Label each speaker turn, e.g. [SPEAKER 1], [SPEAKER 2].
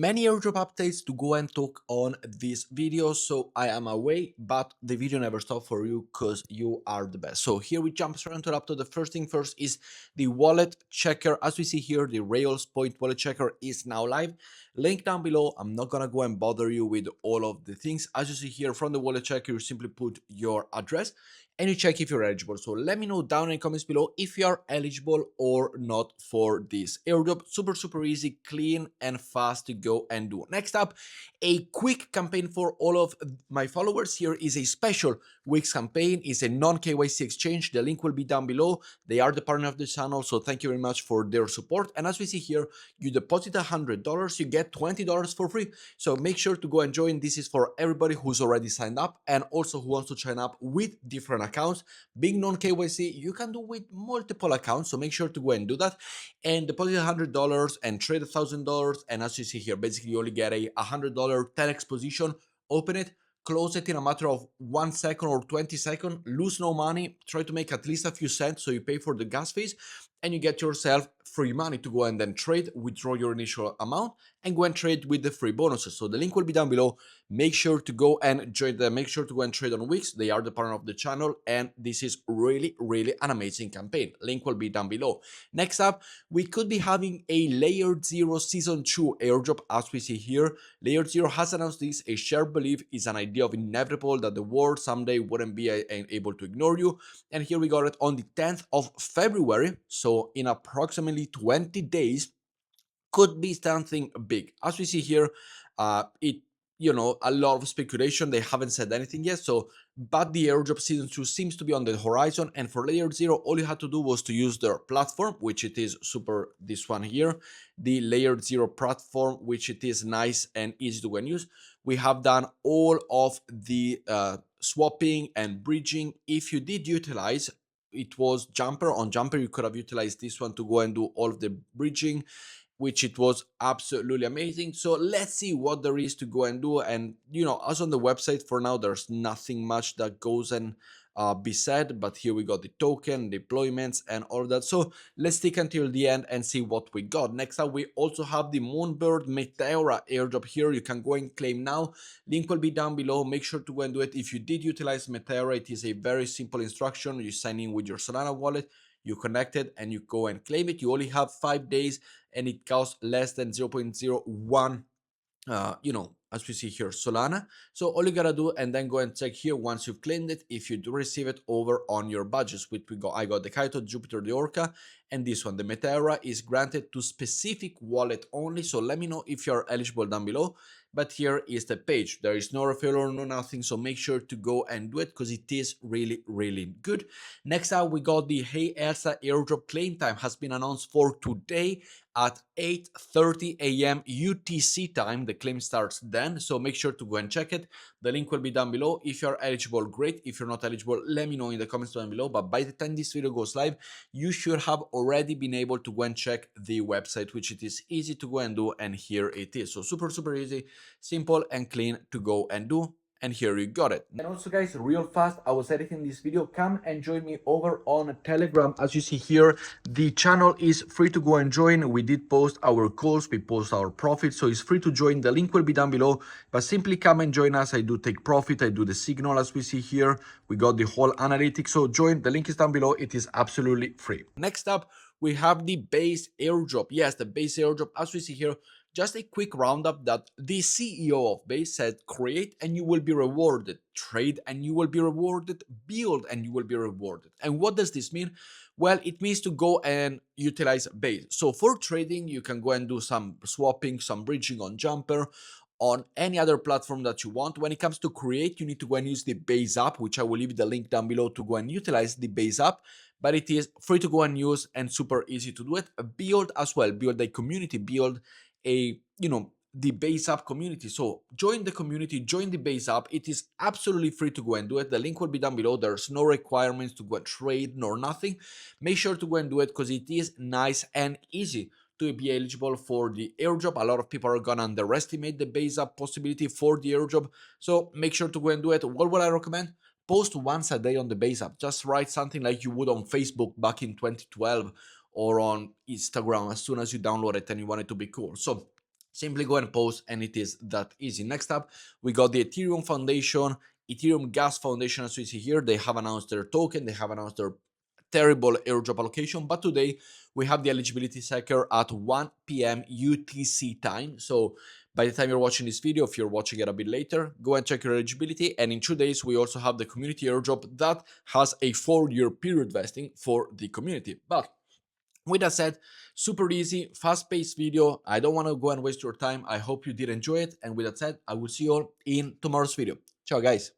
[SPEAKER 1] Many airdrop updates to go and talk on this video, so I am away, but the video never stopped for you because you are the best. So here we jump straight into laptop. The first thing first is the wallet checker. As we see here, the Rails Point wallet checker is now live. Link down below. I'm not gonna go and bother you with all of the things. As you see here from the wallet checker, you simply put your address and you check if you're eligible. So let me know down in the comments below if you are eligible or not for this airdrop. Super easy, clean and fast to go and do. Next up, a quick campaign for all of my followers. Here is a special Weex campaign. It's a non-KYC exchange. The link will be down below. They are the partner of the channel, so thank you very much for their support. And as we see here, you deposit $100, you get $20 for free. So make sure to go and join. This is for everybody who's already signed up and also who wants to sign up with different accounts. Being non-KYC, you can do with multiple accounts, so make sure to go and do that. And deposit $100 and trade $1,000. And as you see here, basically you only get a $100 10x position. Open it, close it in a matter of 1 second or 20 seconds, lose no money, try to make at least a few cents so you pay for the gas fees, and you get yourself free money to go and then trade, withdraw your initial amount, and go and trade with the free bonuses. So the link will be down below. Make sure to go and join them. Make sure to go and trade on Weex. They are the partner of the channel, and this is really an amazing campaign. Link will be down below. Next up, we could be having a LayerZero Season 2 airdrop. As we see here, LayerZero has announced this. A shared belief is an idea of inevitable that the world someday wouldn't be able to ignore you. And here we got it on the 10th of February. So in approximately 20 days, could be something big. As we see here, a lot of speculation. They haven't said anything yet. So, but the airdrop season 2 seems to be on the horizon. And for LayerZero, all you had to do was to use their platform, which it is this one here, the LayerZero platform, which it is nice and easy to go and use. We have done all of the swapping and bridging. If you did utilize, it was Jumper. On Jumper, you could have utilized this one to go and do all of the bridging, which it was absolutely amazing. So let's see what there is to go and do. And as on the website for now, there's nothing much that goes and be said, but here we got the token deployments and all of that. So let's stick until the end and see what we got. Next up, we also have the Moonbird Matera airdrop here. You can go and claim now. Link will be down below. Make sure to go and do it. If you did utilize Matera, it is a very simple instruction. You sign in with your Solana wallet, you connect it, and you go and claim it. You only have 5 days, and it costs less than 0.01 as we see here, Solana. So all you gotta do, and then go and check here once you've claimed it, if you do receive it over on your badges, which I got the Kaito, Jupiter, the Orca, and this one, the Matera, is granted to specific wallet only. So let me know if you're eligible down below. But here is the page. There is no referral, no nothing. So make sure to go and do it because it is really good. Next up, we got the Hey Elsa airdrop. Claim time has been announced for today at 8:30 a.m. UTC time. The claim starts then, so make sure to go and check it. The link will be down below. If you're eligible, great. If you're not eligible, let me know in the comments down below. But by the time this video goes live, you should have already been able to go and check the website, which it is easy to go and do, and here it is. So super easy, simple and clean to go and do. And here you got it. And also, guys, real fast, I was editing this video. Come and join me over on Telegram. As you see here, the channel is free to go and join. We did post our calls, we post our profits, so it's free to join. The link will be down below, but simply come and join us. I do take profit, I do the signal, as we see here. We got the whole analytics, so join. The link is down below. It is absolutely free. Next up, we have the base airdrop. Yes, the base airdrop, as we see here. Just a quick roundup that the CEO of Base said: create and you will be rewarded, trade and you will be rewarded, build and you will be rewarded. And what does this mean? Well, it means to go and utilize Base. So for trading, you can go and do some swapping, some bridging on Jumper, on any other platform that you want. When it comes to create, you need to go and use the Base app, which I will leave the link down below to go and utilize the Base app. But it is free to go and use and super easy to do it. Build as well, build a community, build the Base app community. So join the community, join the Base app. It is absolutely free to go and do it. The link will be down below. There's no requirements to go and trade nor nothing. Make sure to go and do it because it is nice and easy to be eligible for the airdrop. A lot of people are gonna underestimate the Base app possibility for the airdrop, so make sure to go and do it. What would I recommend? Post once a day on the Base app. Just write something like you would on Facebook back in 2012 or on Instagram as soon as you download it and you want it to be cool. So Simply go and post, and it is that easy. Next up, we got the Ethereum Foundation, Ethereum Gas Foundation. As we see here, they have announced their token, they have announced their terrible airdrop allocation, but today we have the eligibility checker at 1 p.m. UTC time. So by the time you're watching this video, if you're watching it a bit later, go and check your eligibility. And in 2 days, we also have the community airdrop that has a 4-year period vesting for the community. But with that said, super easy, fast-paced video. I don't want to go and waste your time. I hope you did enjoy it. And with that said, I will see you all in tomorrow's video. Ciao, guys.